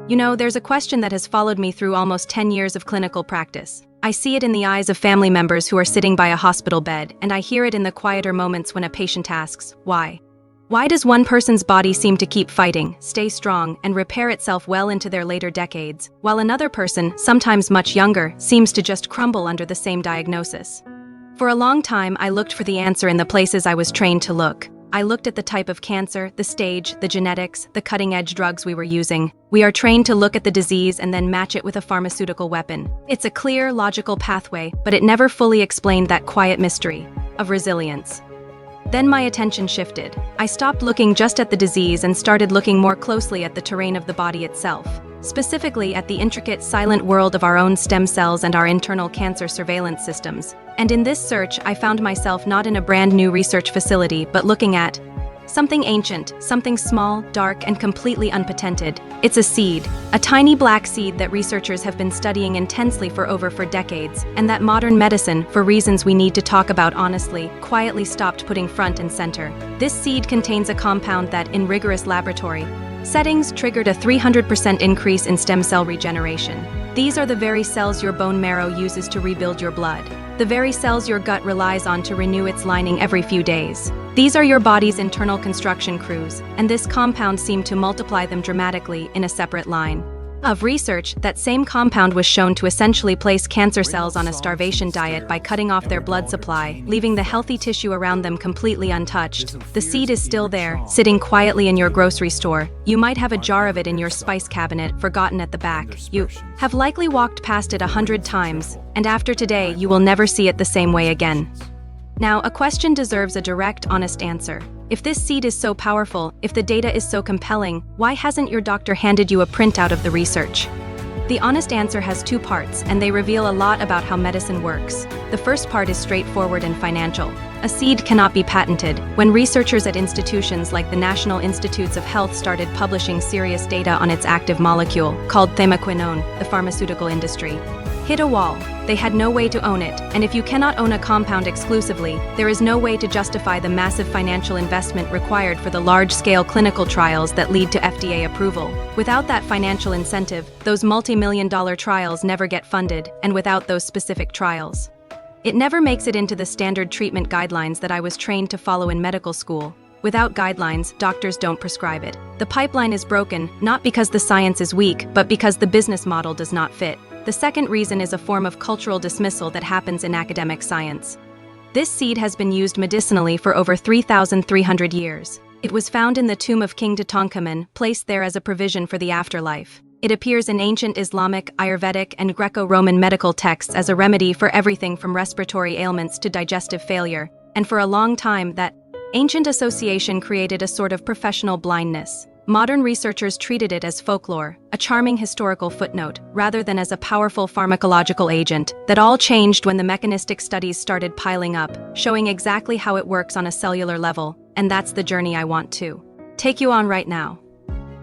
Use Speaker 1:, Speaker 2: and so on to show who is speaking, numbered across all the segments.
Speaker 1: You know, there's a question that has followed me through almost 10 years of clinical practice. I see it in the eyes of family members who are sitting by a hospital bed, and I hear it in the quieter moments when a patient asks, why? Why does one person's body seem to keep fighting, stay strong, and repair itself well into their later decades, while another person, sometimes much younger, seems to just crumble under the same diagnosis? For a long time, I looked for the answer in the places I was trained to look. I looked at the type of cancer, the stage, the genetics, the cutting-edge drugs we were using. We are trained to look at the disease and then match it with a pharmaceutical weapon. It's a clear, logical pathway, but it never fully explained that quiet mystery of resilience. Then my attention shifted. I stopped looking just at the disease and started looking more closely at the terrain of the body itself, specifically at the intricate, silent world of our own stem cells and our internal cancer surveillance systems. And in this search, I found myself not in a brand new research facility, but looking at something ancient, something small, dark, and completely unpatented. It's a seed, a tiny black seed that researchers have been studying intensely for decades, and that modern medicine, for reasons we need to talk about honestly, quietly stopped putting front and center. This seed contains a compound that, in rigorous laboratory settings, triggered a 300% increase in stem cell regeneration. These are the very cells your bone marrow uses to rebuild your blood, the very cells your gut relies on to renew its lining every few days. These are your body's internal construction crews, and this compound seemed to multiply them dramatically in a separate line of research. That same compound was shown to essentially place cancer cells on a starvation diet by cutting off their blood supply, leaving the healthy tissue around them completely untouched. The seed is still there, sitting quietly in your grocery store. You might have a jar of it in your spice cabinet, forgotten at the back. You have likely walked past it 100 times, and after today, you will never see it the same way again. Now, a question deserves a direct, honest answer. If this seed is so powerful, if the data is so compelling, why hasn't your doctor handed you a printout of the research? The honest answer has two parts, and they reveal a lot about how medicine works. The first part is straightforward and financial. A seed cannot be patented. When researchers at institutions like the National Institutes of Health started publishing serious data on its active molecule, called Thymoquinone, the pharmaceutical industry hit a wall. They had no way to own it, and if you cannot own a compound exclusively, there is no way to justify the massive financial investment required for the large-scale clinical trials that lead to FDA approval. Without that financial incentive, those multi-million-dollar trials never get funded, and without those specific trials, it never makes it into the standard treatment guidelines that I was trained to follow in medical school. Without guidelines, doctors don't prescribe it. The pipeline is broken, not because the science is weak, but because the business model does not fit. The second reason is a form of cultural dismissal that happens in academic science. This seed has been used medicinally for over 3,300 years. It was found in the tomb of King Tutankhamun, placed there as a provision for the afterlife. It appears in ancient Islamic, Ayurvedic, and Greco-Roman medical texts as a remedy for everything from respiratory ailments to digestive failure, and for a long time that ancient association created a sort of professional blindness. Modern researchers treated it as folklore, a charming historical footnote, rather than as a powerful pharmacological agent. That all changed when the mechanistic studies started piling up, showing exactly how it works on a cellular level, and that's the journey I want to take you on right now.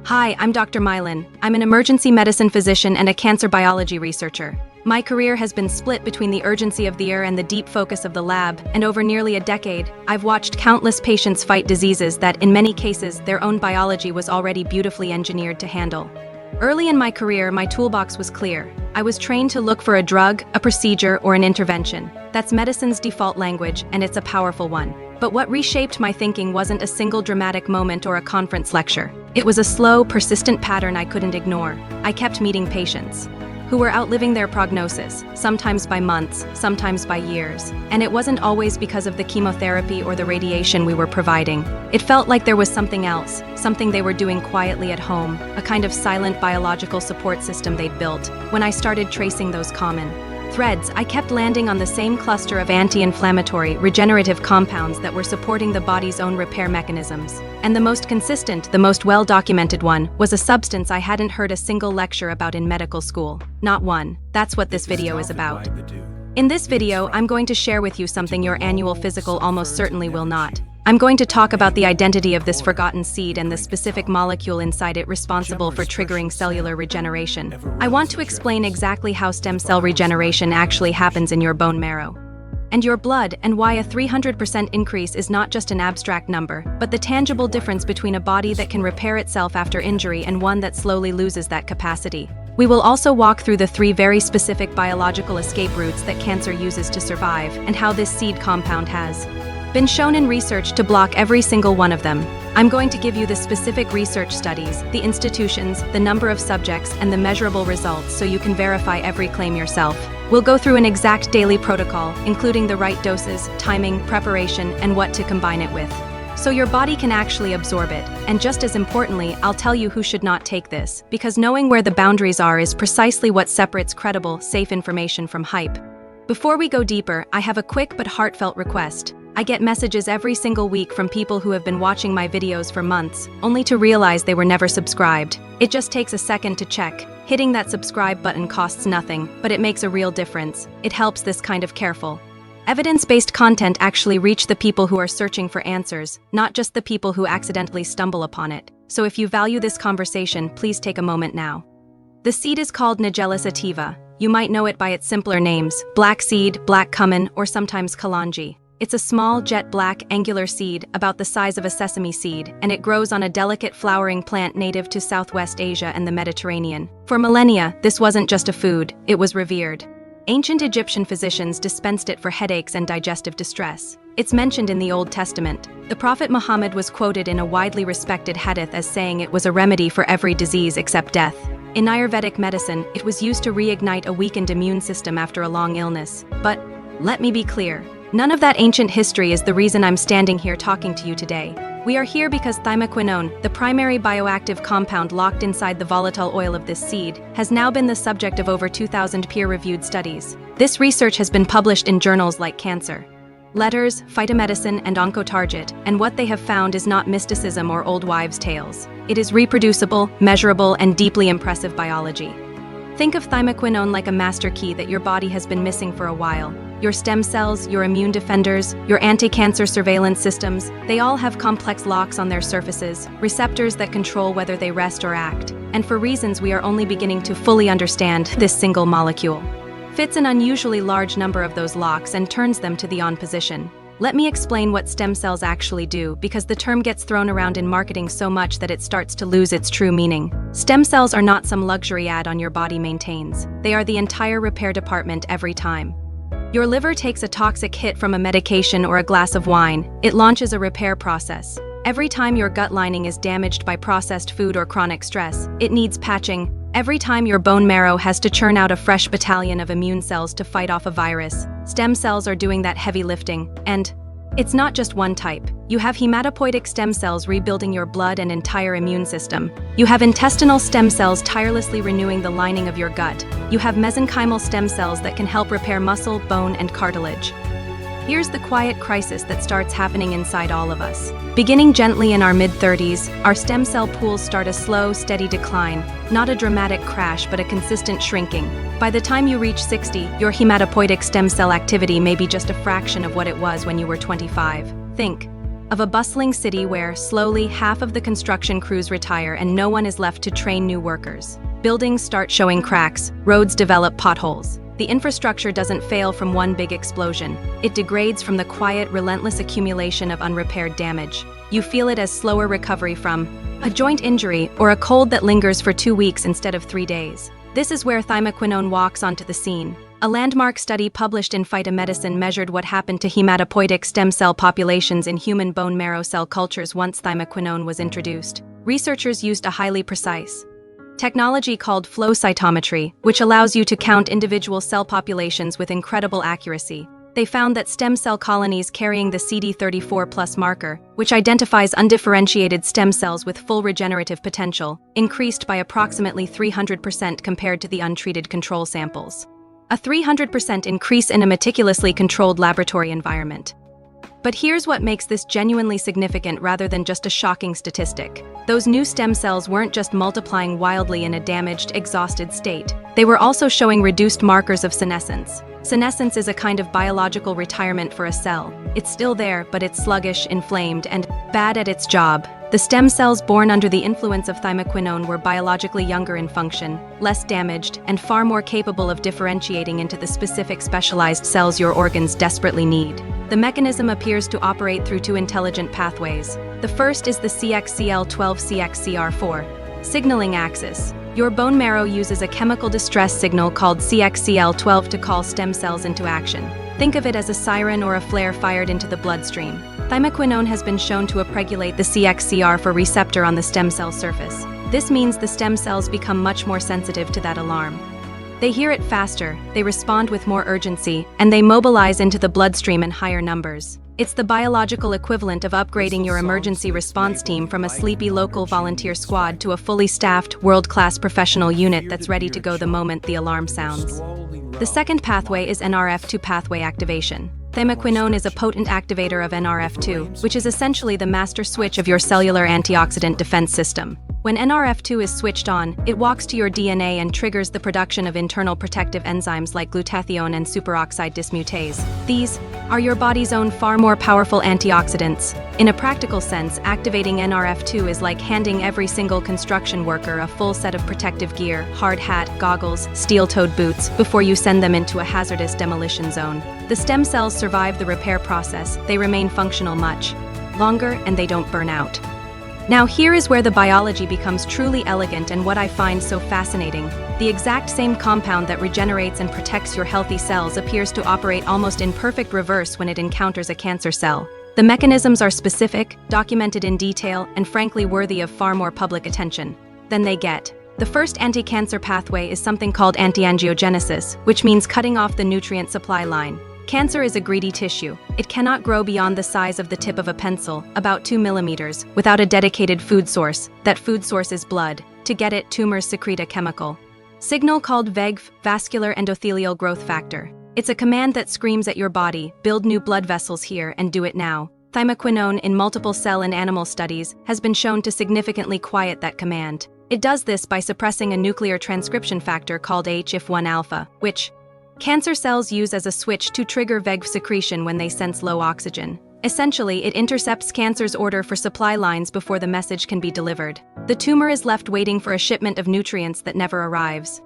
Speaker 1: Hi, I'm Dr. Meilin. I'm an emergency medicine physician and a cancer biology researcher. My career has been split between the urgency of the ER and the deep focus of the lab, and over nearly a decade, I've watched countless patients fight diseases that, in many cases, their own biology was already beautifully engineered to handle. Early in my career, my toolbox was clear. I was trained to look for a drug, a procedure, or an intervention. That's medicine's default language, and it's a powerful one. But what reshaped my thinking wasn't a single dramatic moment or a conference lecture. It was a slow, persistent pattern I couldn't ignore. I kept meeting patients who were outliving their prognosis, sometimes by months, sometimes by years. And it wasn't always because of the chemotherapy or the radiation we were providing. It felt like there was something else, something they were doing quietly at home, a kind of silent biological support system they'd built. When I started tracing those common threads, I kept landing on the same cluster of anti-inflammatory, regenerative compounds that were supporting the body's own repair mechanisms. And the most consistent, the most well-documented one, was a substance I hadn't heard a single lecture about in medical school. Not one. That's what this video is about. In this video, I'm going to share with you something your annual physical almost certainly will not. I'm going to talk about the identity of this forgotten seed and the specific molecule inside it responsible for triggering cellular regeneration. I want to explain exactly how stem cell regeneration actually happens in your bone marrow. and your blood, and why a 300% increase is not just an abstract number, but the tangible difference between a body that can repair itself after injury and one that slowly loses that capacity. We will also walk through the 3 very specific biological escape routes that cancer uses to survive, and how this seed compound has been shown in research to block every single one of them. I'm going to give you the specific research studies, the institutions, the number of subjects, and the measurable results so you can verify every claim yourself. We'll go through an exact daily protocol, including the right doses, timing, preparation, and what to combine it with, so your body can actually absorb it. And just as importantly, I'll tell you who should not take this, because knowing where the boundaries are is precisely what separates credible, safe information from hype. Before we go deeper, I have a quick but heartfelt request. I get messages every single week from people who have been watching my videos for months, only to realize they were never subscribed. It just takes a second to check. Hitting that subscribe button costs nothing, but it makes a real difference. It helps this kind of careful, evidence-based content actually reach the people who are searching for answers, not just the people who accidentally stumble upon it. So if you value this conversation, please take a moment now. The seed is called Nigella sativa. You might know it by its simpler names: black seed, black cumin, or sometimes kalanji. It's a small, jet black, angular seed, about the size of a sesame seed, and it grows on a delicate flowering plant native to Southwest Asia and the Mediterranean. For millennia, this wasn't just a food, it was revered. Ancient Egyptian physicians dispensed it for headaches and digestive distress. It's mentioned in the Old Testament. The Prophet Muhammad was quoted in a widely respected hadith as saying it was a remedy for every disease except death. In Ayurvedic medicine, it was used to reignite a weakened immune system after a long illness. But let me be clear. None of that ancient history is the reason I'm standing here talking to you today. We are here because Thymoquinone, the primary bioactive compound locked inside the volatile oil of this seed, has now been the subject of over 2,000 peer-reviewed studies. This research has been published in journals like Cancer, Letters, Phytomedicine, and Oncotarget, and what they have found is not mysticism or old wives' tales. It is reproducible, measurable, and deeply impressive biology. Think of Thymoquinone like a master key that your body has been missing for a while. Your stem cells, your immune defenders, your anti-cancer surveillance systems, they all have complex locks on their surfaces, receptors that control whether they rest or act. And for reasons we are only beginning to fully understand, this single molecule fits an unusually large number of those locks and turns them to the on position. Let me explain what stem cells actually do, because the term gets thrown around in marketing so much that it starts to lose its true meaning. Stem cells are not some luxury ad on your body maintains. They are the entire repair department every time your liver takes a toxic hit from a medication or a glass of wine. It launches a repair process. Every time your gut lining is damaged by processed food or chronic stress, it needs patching. Every time your bone marrow has to churn out a fresh battalion of immune cells to fight off a virus, stem cells are doing that heavy lifting. And it's not just one type. You have hematopoietic stem cells rebuilding your blood and entire immune system. You have intestinal stem cells tirelessly renewing the lining of your gut. You have mesenchymal stem cells that can help repair muscle, bone, and cartilage. Here's the quiet crisis that starts happening inside all of us. Beginning gently in our mid-30s, our stem cell pools start a slow, steady decline, not a dramatic crash, but a consistent shrinking. By the time you reach 60, your hematopoietic stem cell activity may be just a fraction of what it was when you were 25. Think of a bustling city where, slowly, half of the construction crews retire and no one is left to train new workers. Buildings start showing cracks, roads develop potholes. The infrastructure doesn't fail from one big explosion. It degrades from the quiet, relentless accumulation of unrepaired damage. You feel it as slower recovery from a joint injury or a cold that lingers for 2 weeks instead of 3 days. This is where Thymoquinone walks onto the scene. A landmark study published in Phytomedicine measured what happened to hematopoietic stem cell populations in human bone marrow cell cultures once Thymoquinone was introduced. Researchers used a highly precise technology called flow cytometry, which allows you to count individual cell populations with incredible accuracy. They found that stem cell colonies carrying the CD34+ marker, which identifies undifferentiated stem cells with full regenerative potential, increased by approximately 300% compared to the untreated control samples. A 300% increase in a meticulously controlled laboratory environment. But here's what makes this genuinely significant rather than just a shocking statistic. Those new stem cells weren't just multiplying wildly in a damaged, exhausted state. They were also showing reduced markers of senescence. Senescence is a kind of biological retirement for a cell. It's still there, but it's sluggish, inflamed, and bad at its job. The stem cells born under the influence of thymoquinone were biologically younger in function, less damaged, and far more capable of differentiating into the specific specialized cells your organs desperately need. The mechanism appears to operate through two intelligent pathways. The first is the CXCL12-CXCR4 signaling axis. Your bone marrow uses a chemical distress signal called CXCL12 to call stem cells into action. Think of it as a siren or a flare fired into the bloodstream. Thymoquinone has been shown to upregulate the CXCR4 receptor on the stem cell surface. This means the stem cells become much more sensitive to that alarm. They hear it faster, they respond with more urgency, and they mobilize into the bloodstream in higher numbers. It's the biological equivalent of upgrading your emergency response team from a sleepy local volunteer squad to a fully staffed, world-class professional unit that's ready to go the moment the alarm sounds. The second pathway is NRF2 pathway activation. Thymoquinone is a potent activator of NRF2, which is essentially the master switch of your cellular antioxidant defense system. When NRF2 is switched on, it walks to your DNA and triggers the production of internal protective enzymes like glutathione and superoxide dismutase. These are your body's own far more powerful antioxidants. In a practical sense, activating NRF2 is like handing every single construction worker a full set of protective gear, hard hat, goggles, steel-toed boots, before you send them into a hazardous demolition zone. The stem cells survive the repair process, they remain functional much longer, and they don't burn out. Now here is where the biology becomes truly elegant and what I find so fascinating. The exact same compound that regenerates and protects your healthy cells appears to operate almost in perfect reverse when it encounters a cancer cell. The mechanisms are specific, documented in detail, and frankly worthy of far more public attention than they get. The first anti-cancer pathway is something called anti-angiogenesis, which means cutting off the nutrient supply line. Cancer is a greedy tissue. It cannot grow beyond the size of the tip of a pencil, about 2 millimeters, without a dedicated food source. That food source is blood. To get it, tumors secrete a chemical signal called VEGF, vascular endothelial growth factor. It's a command that screams at your body, build new blood vessels here and do it now. Thymoquinone, in multiple cell and animal studies, has been shown to significantly quiet that command. It does this by suppressing a nuclear transcription factor called HIF1 alpha, which cancer cells use as a switch to trigger VEGF secretion when they sense low oxygen. Essentially, it intercepts cancer's order for supply lines before the message can be delivered. The tumor is left waiting for a shipment of nutrients that never arrives.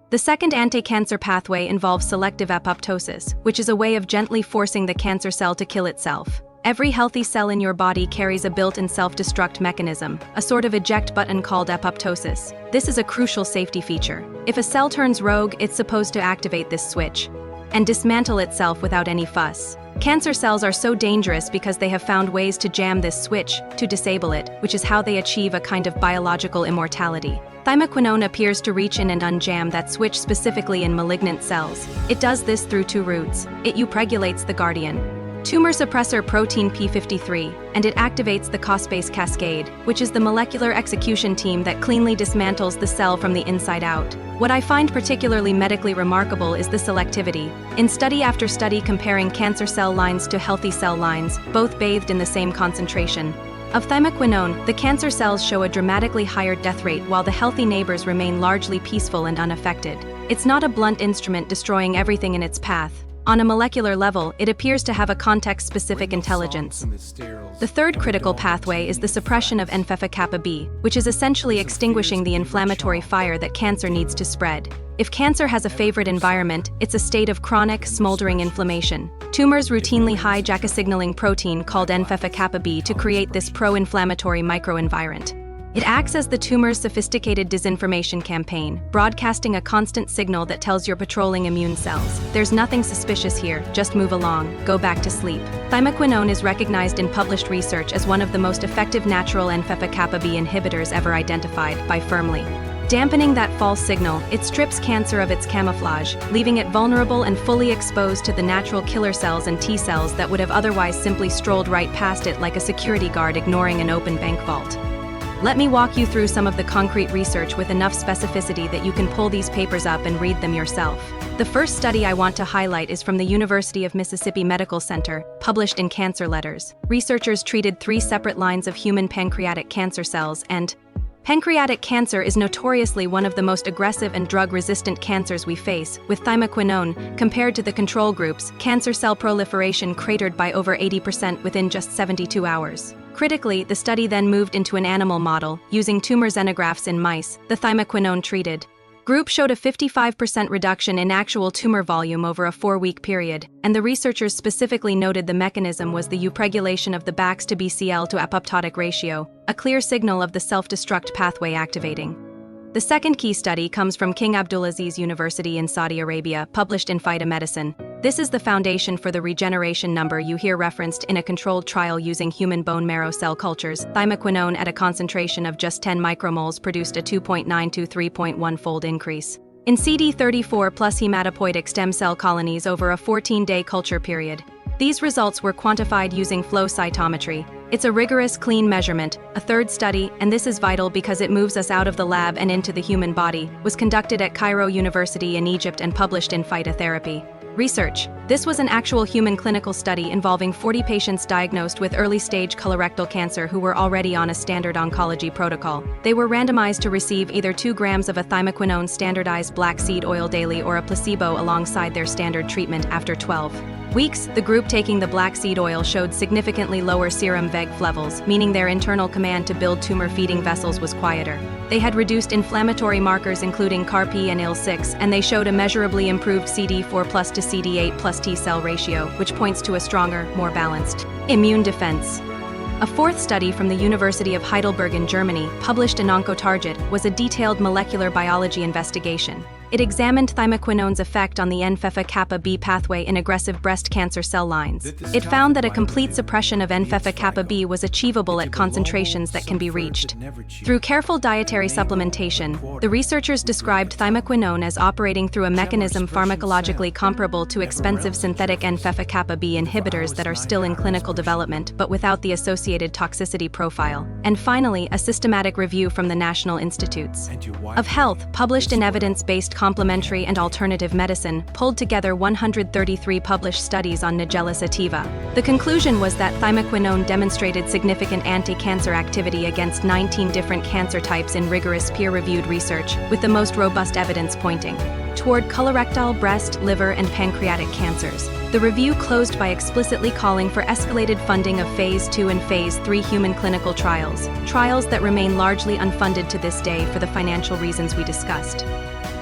Speaker 1: The second anti-cancer pathway involves selective apoptosis, which is a way of gently forcing the cancer cell to kill itself. Every healthy cell in your body carries a built-in self-destruct mechanism, a sort of eject button called apoptosis. This is a crucial safety feature. If a cell turns rogue, it's supposed to activate this switch and dismantle itself without any fuss. Cancer cells are so dangerous because they have found ways to jam this switch, to disable it, which is how they achieve a kind of biological immortality. Thymoquinone appears to reach in and unjam that switch specifically in malignant cells. It does this through two routes. It upregulates the guardian tumor suppressor protein p53, and it activates the caspase cascade, which is the molecular execution team that cleanly dismantles the cell from the inside out. What I find particularly medically remarkable is the selectivity. In study after study comparing cancer cell lines to healthy cell lines, both bathed in the same concentration of thymoquinone, the cancer cells show a dramatically higher death rate while the healthy neighbors remain largely peaceful and unaffected. It's not a blunt instrument destroying everything in its path. On a molecular level, it appears to have a context-specific intelligence. The third critical pathway is the suppression of NF-kappa B, which is essentially extinguishing the inflammatory fire that cancer needs to spread. If cancer has a favorite environment, it's a state of chronic, smoldering inflammation. Tumors routinely hijack a signaling protein called NF-kappa B to create this pro-inflammatory microenvironment. It acts as the tumor's sophisticated disinformation campaign, broadcasting a constant signal that tells your patrolling immune cells, there's nothing suspicious here, just move along, go back to sleep. Thymoquinone is recognized in published research as one of the most effective natural NF-kappa B inhibitors ever identified by firmly dampening that false signal. It strips cancer of its camouflage, leaving it vulnerable and fully exposed to the natural killer cells and T cells that would have otherwise simply strolled right past it like a security guard ignoring an open bank vault. Let me walk you through some of the concrete research with enough specificity that you can pull these papers up and read them yourself. The first study I want to highlight is from the University of Mississippi Medical Center, published in Cancer Letters. Researchers treated 3 separate lines of human pancreatic cancer cells, and pancreatic cancer is notoriously one of the most aggressive and drug-resistant cancers we face. With thymoquinone, compared to the control groups, cancer cell proliferation cratered by over 80% within just 72 hours. Critically, the study then moved into an animal model, using tumor xenografts in mice, the Thymoquinone-treated group showed a 55% reduction in actual tumor volume over a 4-week period, and the researchers specifically noted the mechanism was the upregulation of the Bax to BCL to apoptotic ratio, a clear signal of the self-destruct pathway activating. The second key study comes from King Abdulaziz University in Saudi Arabia, published in Phytomedicine. This is the foundation for the regeneration number you hear referenced in a controlled trial using human bone marrow cell cultures. Thymoquinone at a concentration of just 10 micromoles produced a 2.9 to 3.1-fold increase in CD34 plus hematopoietic stem cell colonies over a 14-day culture period. These results were quantified using flow cytometry. It's a rigorous, clean measurement. A third study, and this is vital because it moves us out of the lab and into the human body, was conducted at Cairo University in Egypt and published in Phytotherapy. Research. This was an actual human clinical study involving 40 patients diagnosed with early-stage colorectal cancer who were already on a standard oncology protocol. They were randomized to receive either 2 grams of a Thymoquinone standardized black seed oil daily or a placebo alongside their standard treatment after 12 weeks. The group taking the black seed oil showed significantly lower serum VEGF levels, meaning their internal command to build tumor-feeding vessels was quieter. They had reduced inflammatory markers including CARP and IL-6, and they showed a measurably improved CD4 plus to CD8 plus T-cell ratio, which points to a stronger, more balanced immune defense. A fourth study from the University of Heidelberg in Germany, published in Oncotarget, was a detailed molecular biology investigation. It examined thymoquinone's effect on the NF-kappa-B pathway in aggressive breast cancer cell lines. It found that a complete suppression of NF-kappa-B was achievable at concentrations that can be reached through careful dietary supplementation. The researchers described thymoquinone as operating through a mechanism pharmacologically comparable to expensive synthetic NF-kappa-B inhibitors that are still in clinical development but without the associated toxicity profile. And finally, a systematic review from the National Institutes of Health, published in Evidence-Based Complementary and Alternative Medicine, pulled together 133 published studies on Nigella sativa. The conclusion was that thymoquinone demonstrated significant anti-cancer activity against 19 different cancer types in rigorous peer-reviewed research, with the most robust evidence pointing toward colorectal, breast, liver, and pancreatic cancers. The review closed by explicitly calling for escalated funding of Phase 2 and Phase 3 human clinical trials that remain largely unfunded to this day for the financial reasons we discussed.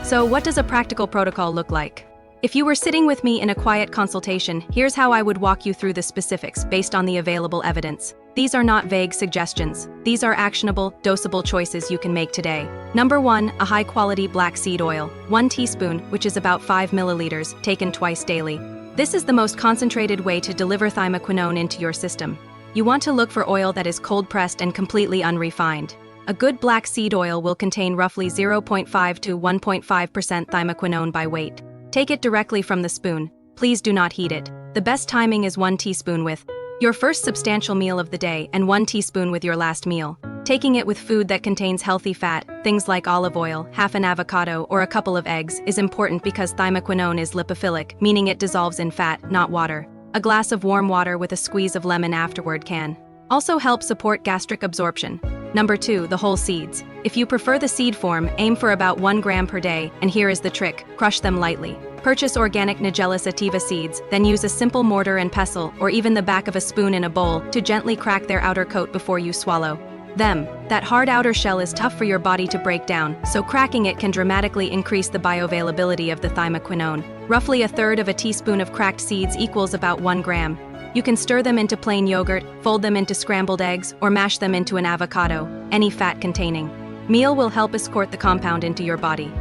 Speaker 1: So what does a practical protocol look like? If you were sitting with me in a quiet consultation, here's how I would walk you through the specifics based on the available evidence. These are not vague suggestions. These are actionable, dosable choices you can make today. Number 1, a high-quality black seed oil. 1 teaspoon, which is about 5 milliliters, taken twice daily. This is the most concentrated way to deliver thymoquinone into your system. You want to look for oil that is cold-pressed and completely unrefined. A good black seed oil will contain roughly 0.5 to 1.5% thymoquinone by weight. Take it directly from the spoon. Please do not heat it. The best timing is 1 teaspoon with your first substantial meal of the day and 1 teaspoon with your last meal. Taking it with food that contains healthy fat, things like olive oil, half an avocado, or a couple of eggs, is important because thymoquinone is lipophilic, meaning it dissolves in fat, not water. A glass of warm water with a squeeze of lemon afterward can also help support gastric absorption. Number 2, the whole seeds. If you prefer the seed form, aim for about 1 gram per day, and here is the trick: crush them lightly. Purchase organic Nigella sativa seeds, then use a simple mortar and pestle, or even the back of a spoon in a bowl, to gently crack their outer coat before you swallow them. That hard outer shell is tough for your body to break down, so cracking it can dramatically increase the bioavailability of the thymoquinone. Roughly a third of a teaspoon of cracked seeds equals about 1 gram. You can stir them into plain yogurt, fold them into scrambled eggs, or mash them into an avocado. Any fat-containing meal will help escort the compound into your body.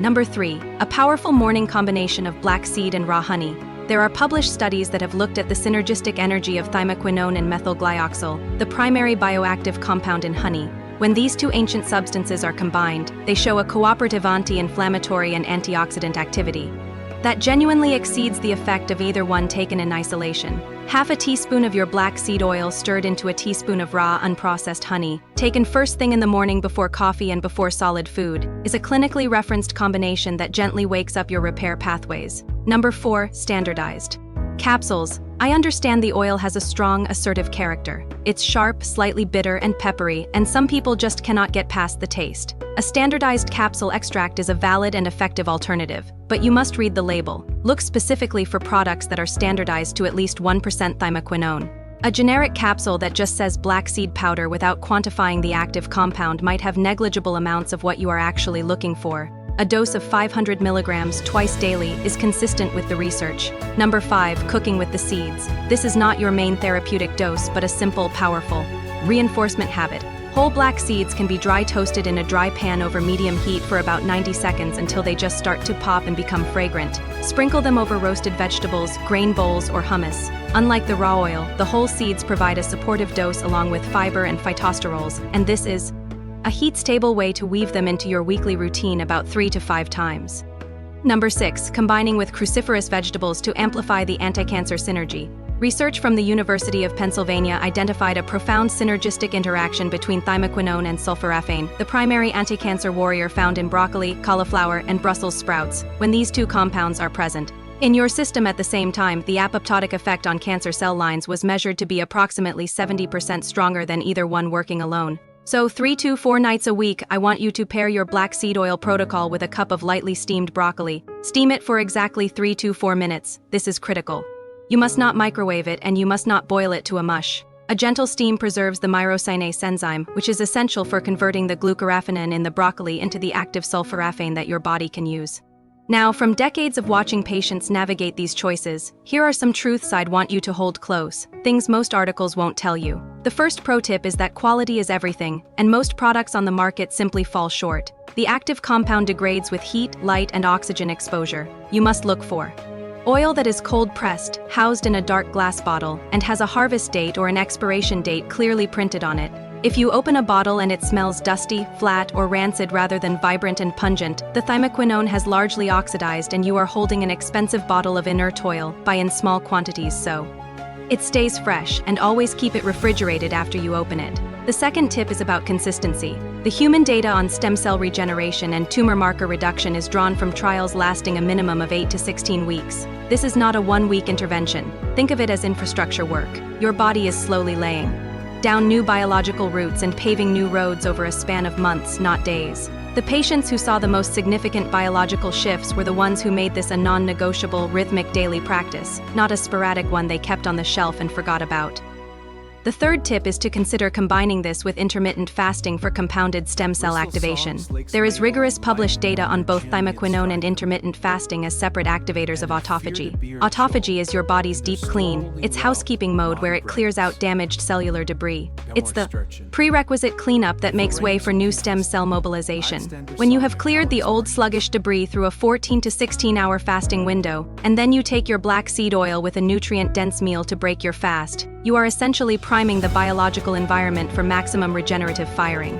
Speaker 1: Number 3, a powerful morning combination of black seed and raw honey. There are published studies that have looked at the synergistic energy of thymoquinone and methylglyoxal, the primary bioactive compound in honey. When these two ancient substances are combined, they show a cooperative anti-inflammatory and antioxidant activity that genuinely exceeds the effect of either one taken in isolation. Half a teaspoon of your black seed oil stirred into a teaspoon of raw, unprocessed honey, taken first thing in the morning before coffee and before solid food, is a clinically referenced combination that gently wakes up your repair pathways. Number 4, standardized capsules. I understand the oil has a strong, assertive character. It's sharp, slightly bitter, and peppery, and some people just cannot get past the taste. A standardized capsule extract is a valid and effective alternative, but you must read the label. Look specifically for products that are standardized to at least 1% thymoquinone. A generic capsule that just says black seed powder without quantifying the active compound might have negligible amounts of what you are actually looking for. A dose of 500 milligrams twice daily is consistent with the research. Number 5, cooking with the seeds. This is not your main therapeutic dose, but a simple, powerful reinforcement habit. Whole black seeds can be dry toasted in a dry pan over medium heat for about 90 seconds until they just start to pop and become fragrant. Sprinkle them over roasted vegetables, grain bowls, or hummus. Unlike the raw oil, the whole seeds provide a supportive dose along with fiber and phytosterols, and this is a heat-stable way to weave them into your weekly routine about 3 to 5 times. Number 6, combining with cruciferous vegetables to amplify the anti-cancer synergy. Research from the University of Pennsylvania identified a profound synergistic interaction between thymoquinone and sulforaphane, the primary anti-cancer warrior found in broccoli, cauliflower, and Brussels sprouts, when these two compounds are present in your system at the same time. The apoptotic effect on cancer cell lines was measured to be approximately 70% stronger than either one working alone. So 3 to 4 nights a week, I want you to pair your black seed oil protocol with a cup of lightly steamed broccoli. Steam it for exactly 3 to 4 minutes. This is critical. You must not microwave it, and you must not boil it to a mush. A gentle steam preserves the myrosinase enzyme, which is essential for converting the glucoraphanin in the broccoli into the active sulforaphane that your body can use. Now, from decades of watching patients navigate these choices, here are some truths I'd want you to hold close, things most articles won't tell you. The first pro tip is that quality is everything, and most products on the market simply fall short. The active compound degrades with heat, light, and oxygen exposure. You must look for oil that is cold-pressed, housed in a dark glass bottle, and has a harvest date or an expiration date clearly printed on it. If you open a bottle and it smells dusty, flat, or rancid rather than vibrant and pungent, the thymoquinone has largely oxidized and you are holding an expensive bottle of inert oil, buy in small quantities so it stays fresh, and always keep it refrigerated after you open it. The second tip is about consistency. The human data on stem cell regeneration and tumor marker reduction is drawn from trials lasting a minimum of 8 to 16 weeks. This is not a one-week intervention. Think of it as infrastructure work. Your body is slowly laying down new biological roots and paving new roads over a span of months, not days. The patients who saw the most significant biological shifts were the ones who made this a non-negotiable, rhythmic daily practice, not a sporadic one they kept on the shelf and forgot about. The third tip is to consider combining this with intermittent fasting for compounded stem cell activation. There is rigorous published data on both thymoquinone and intermittent fasting as separate activators of autophagy. Autophagy is your body's deep clean, its housekeeping mode where it clears out damaged cellular debris. It's the prerequisite cleanup that makes way for new stem cell mobilization. When you have cleared the old sluggish debris through a 14 to 16-hour fasting window, and then you take your black seed oil with a nutrient-dense meal to break your fast, you are essentially priming the biological environment for maximum regenerative firing.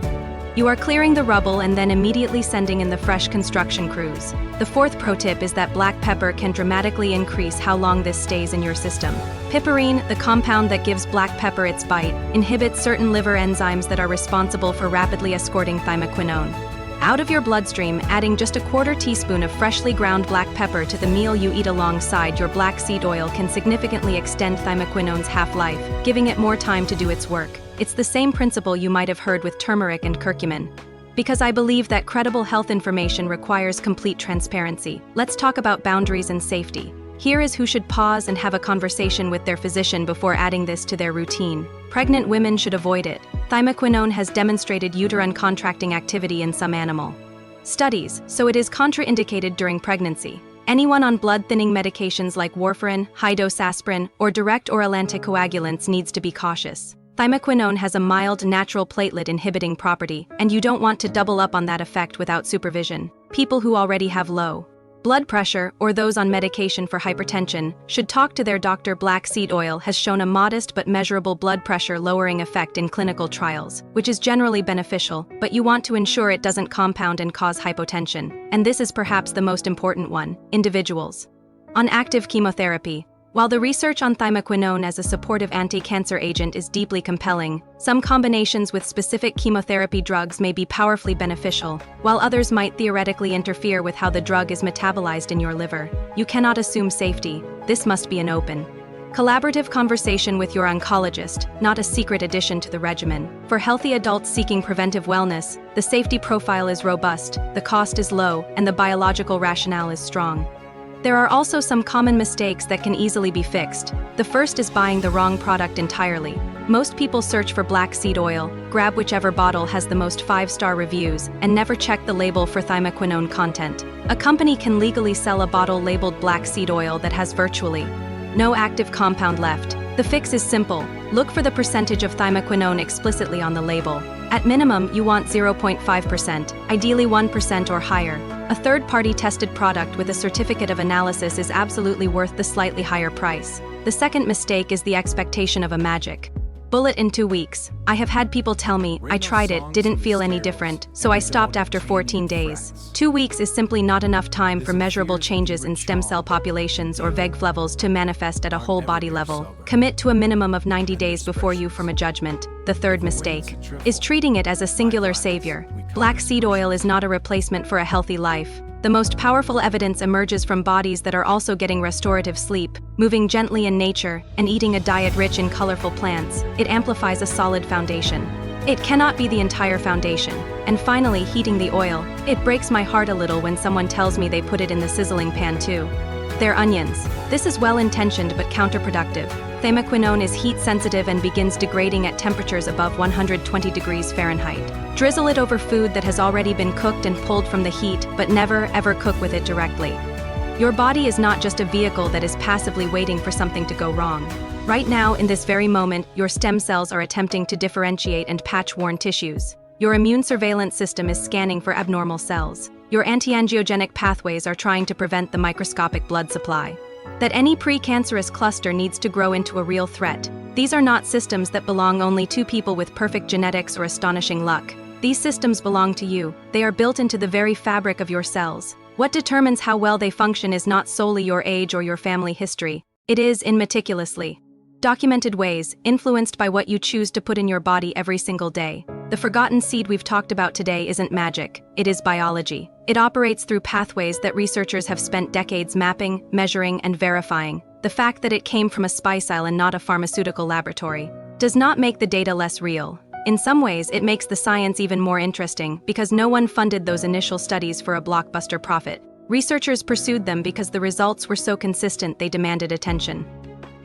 Speaker 1: You are clearing the rubble and then immediately sending in the fresh construction crews. The fourth pro tip is that black pepper can dramatically increase how long this stays in your system. Piperine, the compound that gives black pepper its bite, inhibits certain liver enzymes that are responsible for rapidly escorting thymoquinone out of your bloodstream. Adding just a quarter teaspoon of freshly ground black pepper to the meal you eat alongside your black seed oil can significantly extend thymoquinone's half-life, giving it more time to do its work. It's the same principle you might have heard with turmeric and curcumin. Because I believe that credible health information requires complete transparency, let's talk about boundaries and safety. Here is who should pause and have a conversation with their physician before adding this to their routine. Pregnant women should avoid it. Thymoquinone has demonstrated uterine contracting activity in some animal studies, so it is contraindicated during pregnancy. Anyone on blood-thinning medications like warfarin, high-dose aspirin, or direct oral anticoagulants needs to be cautious. Thymoquinone has a mild natural platelet-inhibiting property, and you don't want to double up on that effect without supervision. People who already have low blood pressure, or those on medication for hypertension, should talk to their doctor. Black seed oil has shown a modest but measurable blood pressure lowering effect in clinical trials, which is generally beneficial, but you want to ensure it doesn't compound and cause hypotension. And this is perhaps the most important one: individuals on active chemotherapy. While the research on thymoquinone as a supportive anti-cancer agent is deeply compelling, some combinations with specific chemotherapy drugs may be powerfully beneficial, while others might theoretically interfere with how the drug is metabolized in your liver. You cannot assume safety. This must be an open, collaborative conversation with your oncologist, not a secret addition to the regimen. For healthy adults seeking preventive wellness, the safety profile is robust, the cost is low, and the biological rationale is strong. There are also some common mistakes that can easily be fixed. The first is buying the wrong product entirely. Most people search for black seed oil, grab whichever bottle has the most 5-star reviews, and never check the label for thymoquinone content. A company can legally sell a bottle labeled black seed oil that has virtually no active compound left. The fix is simple. Look for the percentage of thymoquinone explicitly on the label. At minimum, you want 0.5%, ideally 1% or higher. A third-party tested product with a certificate of analysis is absolutely worth the slightly higher price. The second mistake is the expectation of a magic bullet in 2 weeks. I have had people tell me, I tried it, didn't feel any different, so I stopped after 14 days. 2 weeks is simply not enough time for measurable changes in stem cell populations or VEGF levels to manifest at a whole body level. Commit to a minimum of 90 days before you form a judgment. The third mistake is treating it as a singular savior. Black seed oil is not a replacement for a healthy life. The most powerful evidence emerges from bodies that are also getting restorative sleep, moving gently in nature, and eating a diet rich in colorful plants. It amplifies a solid foundation. It cannot be the entire foundation. And finally, heating the oil. It breaks my heart a little when someone tells me they put it in the sizzling pan too. They're onions. This is well-intentioned but counterproductive. Thymoquinone is heat-sensitive and begins degrading at temperatures above 120 degrees Fahrenheit. Drizzle it over food that has already been cooked and pulled from the heat, but never, ever cook with it directly. Your body is not just a vehicle that is passively waiting for something to go wrong. Right now, in this very moment, your stem cells are attempting to differentiate and patch worn tissues. Your immune surveillance system is scanning for abnormal cells. Your anti-angiogenic pathways are trying to prevent the microscopic blood supply. That any precancerous cluster needs to grow into a real threat. These are not systems that belong only to people with perfect genetics or astonishing luck. These systems belong to you. They are built into the very fabric of your cells. What determines how well they function is not solely your age or your family history. It is, in meticulously documented ways, influenced by what you choose to put in your body every single day. The forgotten seed we've talked about today isn't magic, it is biology. It operates through pathways that researchers have spent decades mapping, measuring, and verifying. The fact that it came from a spice aisle and not a pharmaceutical laboratory does not make the data less real. In some ways, it makes the science even more interesting because no one funded those initial studies for a blockbuster profit. Researchers pursued them because the results were so consistent they demanded attention.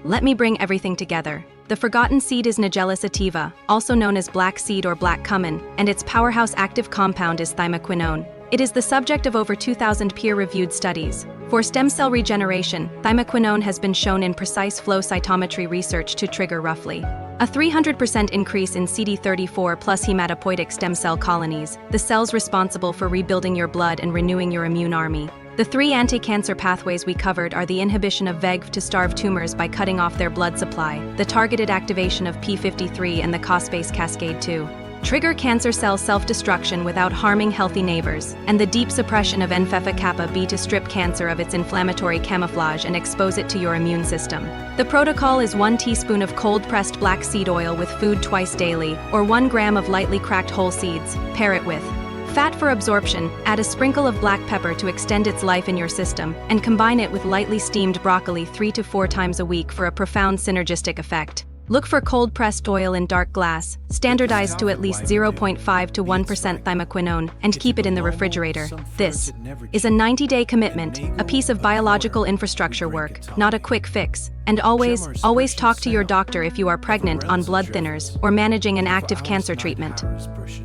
Speaker 1: Let me bring everything together. The forgotten seed is Nigella sativa, also known as black seed or black cumin, and its powerhouse active compound is thymoquinone. It is the subject of over 2,000 peer-reviewed studies. For stem cell regeneration, thymoquinone has been shown in precise flow cytometry research to trigger roughly a 300% increase in CD34 plus hematopoietic stem cell colonies, the cells responsible for rebuilding your blood and renewing your immune army. The 3 anti-cancer pathways we covered are the inhibition of VEGF to starve tumors by cutting off their blood supply, the targeted activation of p53 and the caspase cascade 2. Trigger cancer cell self-destruction without harming healthy neighbors, and the deep suppression of NF-kappa B to strip cancer of its inflammatory camouflage and expose it to your immune system. The protocol is 1 teaspoon of cold-pressed black seed oil with food twice daily, or 1 gram of lightly cracked whole seeds. Pair it with fat for absorption, add a sprinkle of black pepper to extend its life in your system, and combine it with lightly steamed broccoli 3 to 4 times a week for a profound synergistic effect. Look for cold-pressed oil in dark glass, standardized to at least 0.5 to 1% thymoquinone, and keep it in the refrigerator. This is a 90-day commitment, a piece of biological infrastructure work, not a quick fix. And always talk to your doctor if you are pregnant, on blood thinners, or managing an active cancer treatment.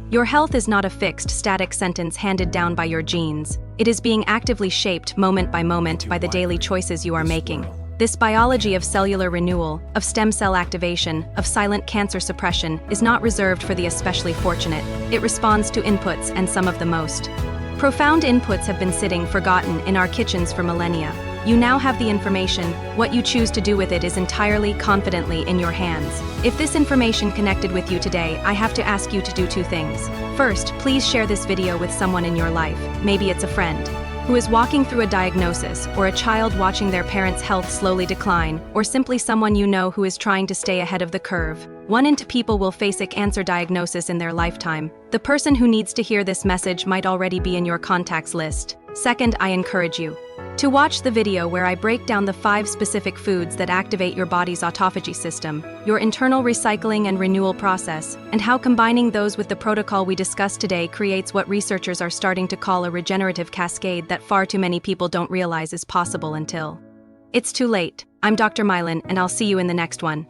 Speaker 1: Your health is not a fixed, static sentence handed down by your genes. It is being actively shaped moment by the daily choices you are making. This biology of cellular renewal, of stem cell activation, of silent cancer suppression is not reserved for the especially fortunate. It responds to inputs, and some of the most profound inputs have been sitting forgotten in our kitchens for millennia. You now have the information. What you choose to do with it is entirely, confidently in your hands. If this information connected with you today, I have to ask you to do 2 things. First, please share this video with someone in your life. Maybe it's a friend who is walking through a diagnosis, or a child watching their parents' health slowly decline, or simply someone you know who is trying to stay ahead of the curve. 1 in 2 people will face a cancer diagnosis in their lifetime. The person who needs to hear this message might already be in your contacts list. Second, I encourage you To watch the video where I break down the 5 specific foods that activate your body's autophagy system, your internal recycling and renewal process, and how combining those with the protocol we discussed today creates what researchers are starting to call a regenerative cascade that far too many people don't realize is possible until it's too late. I'm Dr. Meilin, and I'll see you in the next one.